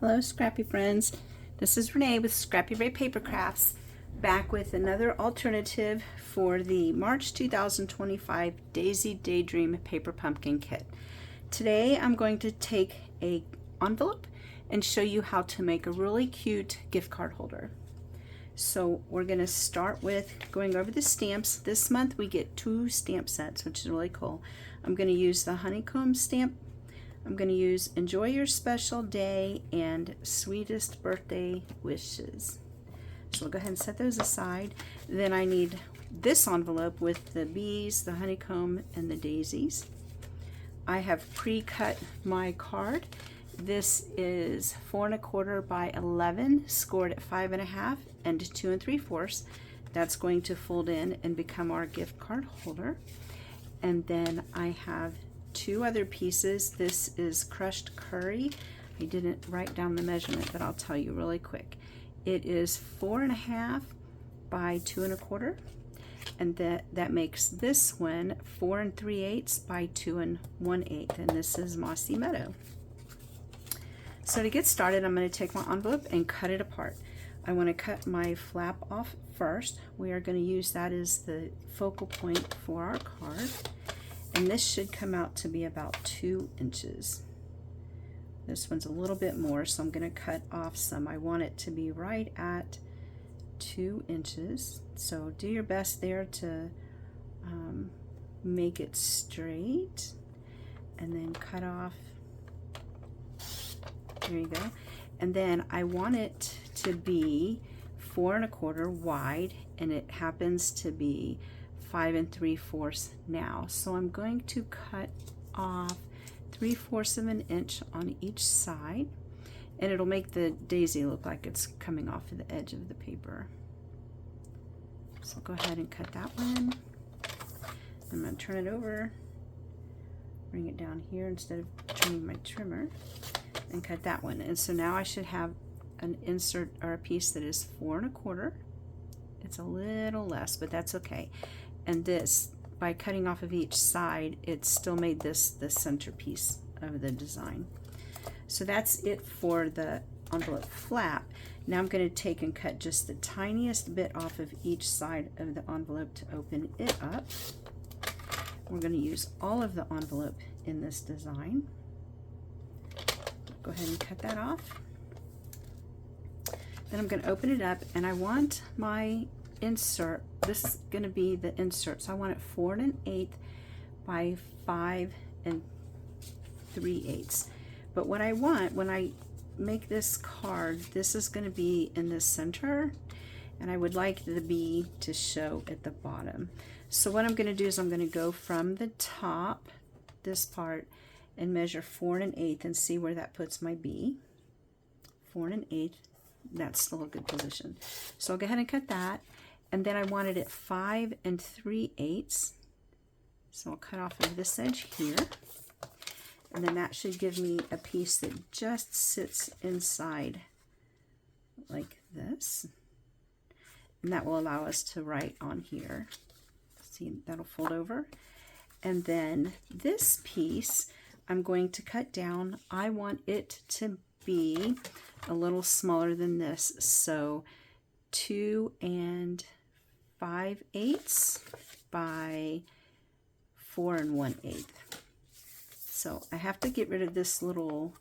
Hello Scrappy friends, this is Renee with Scrappy Ray Paper Crafts, back with another alternative for the March 2025 Daisy Daydream Paper Pumpkin Kit. Today I'm going to take an envelope and show you how to make a really cute gift card holder. So we're going to start with going over the stamps. This month we get 2 stamp sets, which is really cool. I'm going to use the honeycomb stamp. I'm going to use Enjoy Your Special Day and Sweetest Birthday Wishes. So we'll go ahead and set those aside. Then I need this envelope with the bees, the honeycomb, and the daisies. I have pre-cut my card. This is 4 1/4 by 11, scored at 5 1/2 and 2 3/4. That's going to fold in and become our gift card holder. And then I have 2 other pieces. This is crushed curry. I didn't write down the measurement, but I'll tell you really quick. It is 4 1/2 by 2 1/4, and that makes this one 4 3/8 by 2 1/8, and this is Mossy Meadow. So to get started, I'm going to take my envelope and cut it apart. I want to cut my flap off first. We are going to use that as the focal point for our card. And this should come out to be about 2 inches. This one's a little bit more, so I'm going to cut off some. I want it to be right at 2 inches. So do your best there to make it straight, and then cut off. There you go. And then I want it to be 4 1/4 wide, and it happens to be 5 3/4 now. So I'm going to cut off 3/4 of an inch on each side, and it'll make the daisy look like it's coming off of the edge of the paper. So I'll go ahead and cut that one. I'm going to turn it over, bring it down here instead of turning my trimmer, and cut that one. And so now I should have an insert or a piece that is 4 1/4. It's a little less, but that's okay. And this, by cutting off of each side, it still made this the centerpiece of the design. So that's it for the envelope flap. Now I'm going to take and cut just the tiniest bit off of each side of the envelope to open it up. We're going to use all of the envelope in this design. Go ahead and cut that off. Then I'm going to open it up, and I want my insert. This is going to be the insert, so I want it 4 1/8 by 5 3/8. But what I want when I make this card, this is going to be in the center, and I would like the bee to show at the bottom. So what I'm going to do is I'm going to go from the top, this part, and measure 4 1/8 and see where that puts my bee. 4 1/8. That's still a good position. So I'll go ahead and cut that. And then I want it at 5 3/8. So I'll cut off of this edge here. And then that should give me a piece that just sits inside like this. And that will allow us to write on here. See, that'll fold over. And then this piece I'm going to cut down. I want it to be a little smaller than this. So 2 5/8 by 4 1/8. So I have to get rid of this little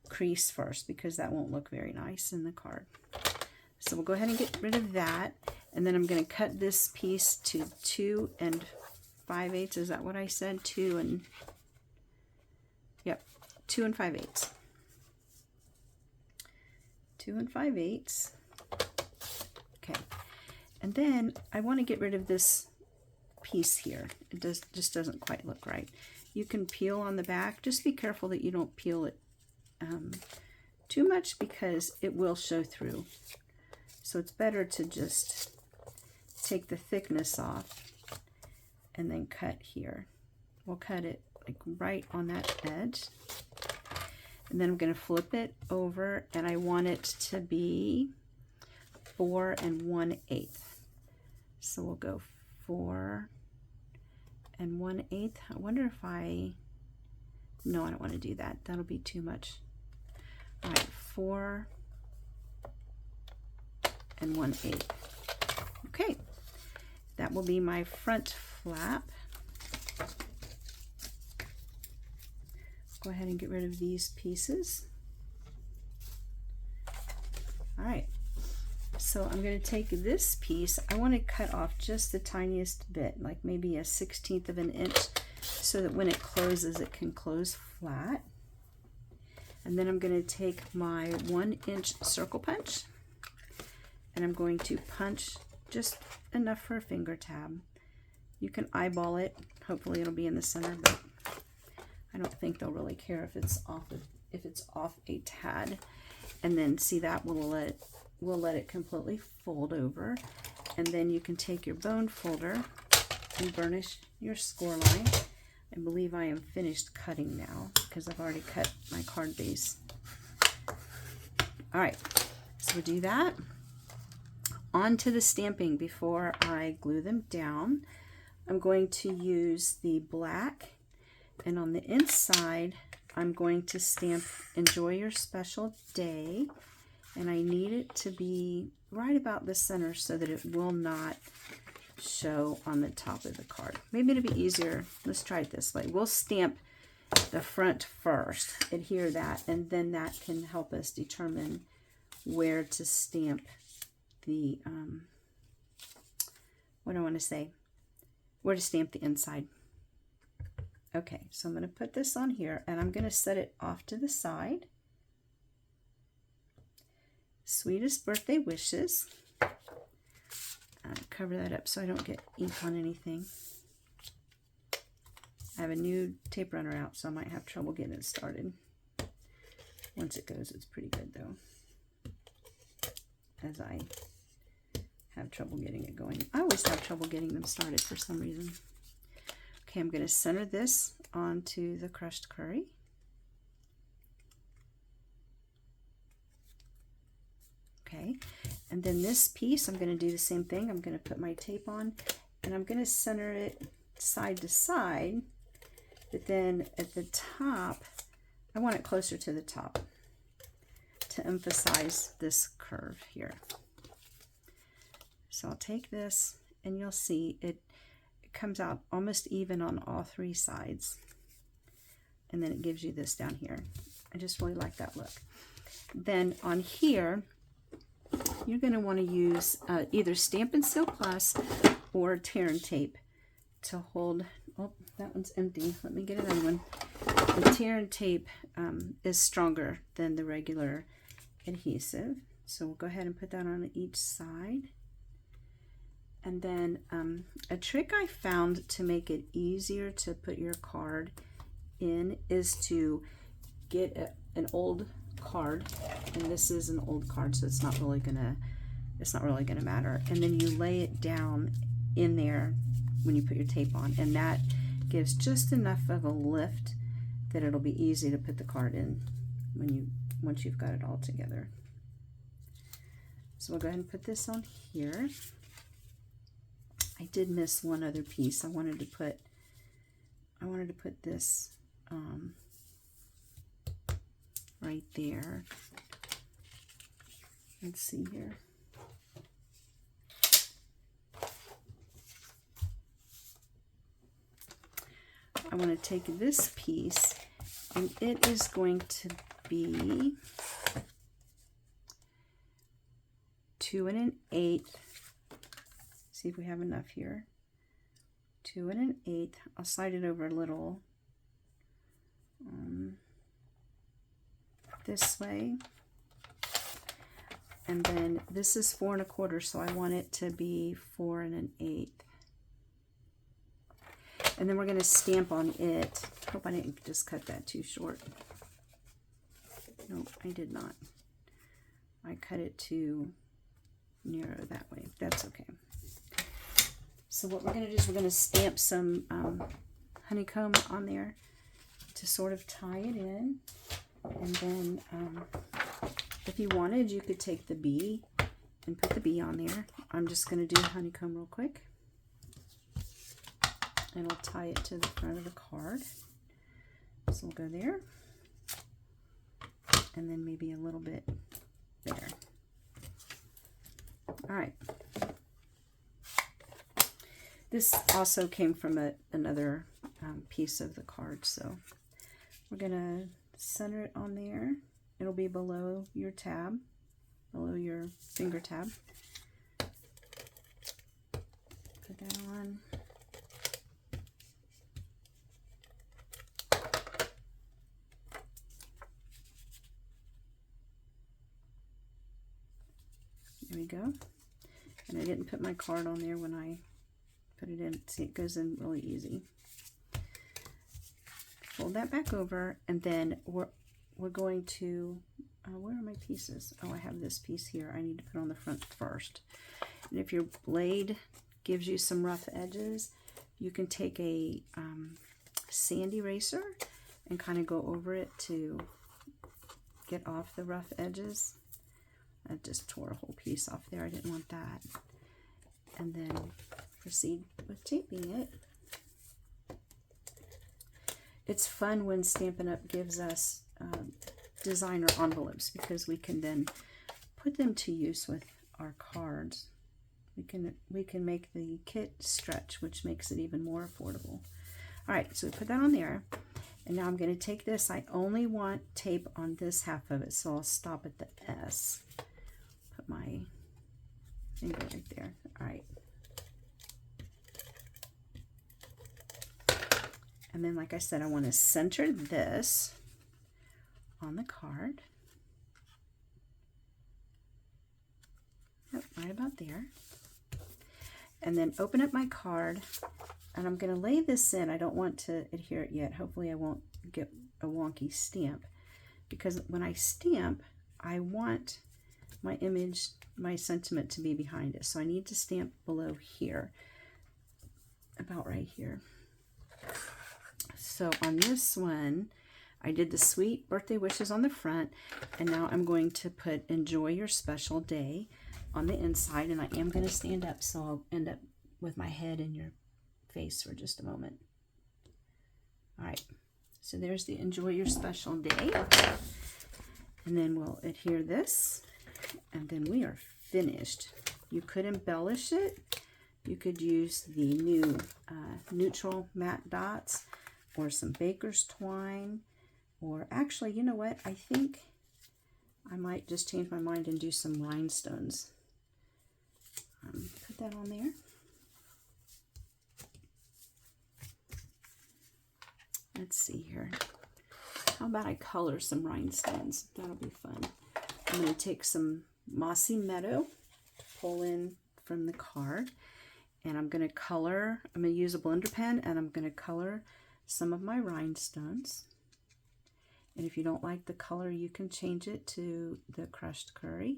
crease first because that won't look very nice in the card. So we'll go ahead and get rid of that, and then I'm going to cut this piece to 2 5/8. Is that what I said? 2 5/8. 2 5/8. Okay. And then I want to get rid of this piece here. It just doesn't quite look right. You can peel on the back. Just be careful that you don't peel it too much because it will show through. So it's better to just take the thickness off and then cut here. We'll cut it like right on that edge. And then I'm going to flip it over, and I want it to be 4 1/8. So we'll go 4 1/8. I wonder if no, I don't want to do that. That'll be too much. All right, 4 1/8. Okay, that will be my front flap. Go ahead and get rid of these pieces. All right, so I'm going to take this piece. I want to cut off just the tiniest bit, like maybe a 1/16 of an inch, so that when it closes, it can close flat. And then I'm going to take my 1-inch circle punch, and I'm going to punch just enough for a finger tab. You can eyeball it. Hopefully it'll be in the center, but I don't think they'll really care if it's off a tad. And then see that we'll let it completely fold over, and then you can take your bone folder and burnish your score line. I believe I am finished cutting now because I've already cut my card base. All right, so we'll do that. On to the stamping. Before I glue them down, I'm going to use the black, and on the inside I'm going to stamp "Enjoy Your Special Day," and I need it to be right about the center so that it will not show on the top of the card. Maybe it'll be easier. Let's try it this way. We'll stamp the front first, adhere that, and then that can help us determine where to stamp the, what do I want to say? Where to stamp the inside. Okay, so I'm going to put this on here, and I'm going to set it off to the side. Sweetest birthday wishes. Cover that up so I don't get ink on anything. I have a new tape runner out, so I might have trouble getting it started. Once it goes, it's pretty good though, as I have trouble getting it going. I always have trouble getting them started for some reason. Okay, I'm going to center this onto the crushed curry. Okay, and then this piece, I'm going to do the same thing. I'm going to put my tape on, and I'm going to center it side to side, but then at the top, I want it closer to the top to emphasize this curve here. So I'll take this, and you'll see it comes out almost even on all 3 sides, and then it gives you this down here. I just really like that look. Then on here, you're going to want to use either Stampin' Seal Plus or tear and tape to hold. Oh, that one's empty. Let me get another one. The tear and tape is stronger than the regular adhesive, so we'll go ahead and put that on each side. And then a trick I found to make it easier to put your card in is to get an old card, and this is an old card, so it's not really gonna matter, and then you lay it down in there when you put your tape on, and that gives just enough of a lift that it'll be easy to put the card in once you've got it all together. So we'll go ahead and put this on here. I did miss one other piece. I wanted to put this right there. Let's see here. I want to take this piece, and it is going to be 2 1/8. See if we have enough here. 2 1/8. I'll slide it over a little this way, and then this is 4 1/4, so I want it to be 4 1/8. And then we're going to stamp on it. Hope I didn't just cut that too short. Nope, I did not. I cut it too narrow that way. That's okay. So what we're going to do is we're going to stamp some honeycomb on there to sort of tie it in. And then if you wanted, you could take the bee and put the bee on there. I'm just going to do honeycomb real quick, and I'll tie it to the front of the card. So we'll go there. and then maybe a little bit there. All right. This also came from another piece of the card, so we're gonna center it on there. It'll be below your tab, below your finger tab. Put that on. There we go. And I didn't put my card on there when I put it in. See, it goes in really easy. Fold that back over, and then we're going to, where are my pieces? Oh, I have this piece here I need to put on the front first. And if your blade gives you some rough edges, you can take a sand eraser and kind of go over it to get off the rough edges. I just tore a whole piece off there. I didn't want that. And then proceed with taping it. It's fun when Stampin' Up! Gives us designer envelopes, because we can then put them to use with our cards. We can make the kit stretch, which makes it even more affordable. All right, so we put that on there, and now I'm going to take this. I only want tape on this half of it, so I'll stop at the S. Put my finger right there. All right. And then, like I said, I want to center this on the card. Yep, right about there. And then open up my card, and I'm going to lay this in. I don't want to adhere it yet. Hopefully I won't get a wonky stamp, because when I stamp, I want my image, my sentiment to be behind it. So I need to stamp below here, about right here. So on this one, I did the sweet birthday wishes on the front, and now I'm going to put enjoy your special day on the inside, and I am going to stand up, so I'll end up with my head in your face for just a moment. All right, so there's the enjoy your special day, and then we'll adhere this, and then we are finished. You could embellish it. You could use the new neutral matte dots, or some baker's twine, or actually, you know what? I think I might just change my mind and do some rhinestones. Put that on there. Let's see here. How about I color some rhinestones? That'll be fun. I'm going to take some Mossy Meadow to pull in from the card, and I'm going to color. I'm going to use a blender pen, and I'm going to color some of my rhinestones. And if you don't like the color, you can change it to the crushed curry.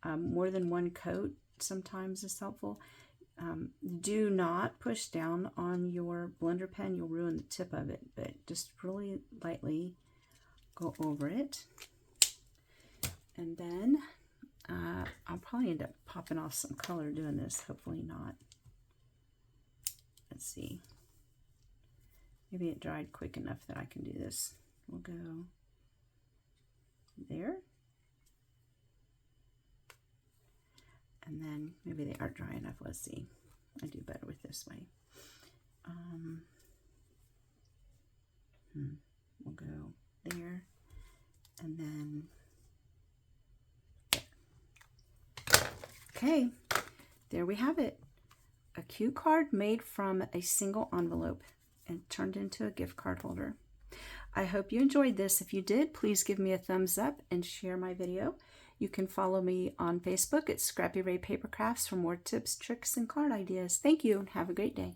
More than one coat sometimes is helpful. Do not push down on your blender pen. You'll ruin the tip of it, but just really lightly go over it. And then I'll probably end up popping off some color doing this. Hopefully not. Let's see. Maybe it dried quick enough that I can do this. We'll go there. And then maybe they aren't dry enough. Let's see. I do better with this way. We'll go there. And then there. Okay. There we have it. A cue card made from a single envelope and turned into a gift card holder. I hope you enjoyed this. If you did, please give me a thumbs up and share my video. You can follow me on Facebook at Scrappy Ray Paper Crafts for more tips, tricks, and card ideas. Thank you, and have a great day.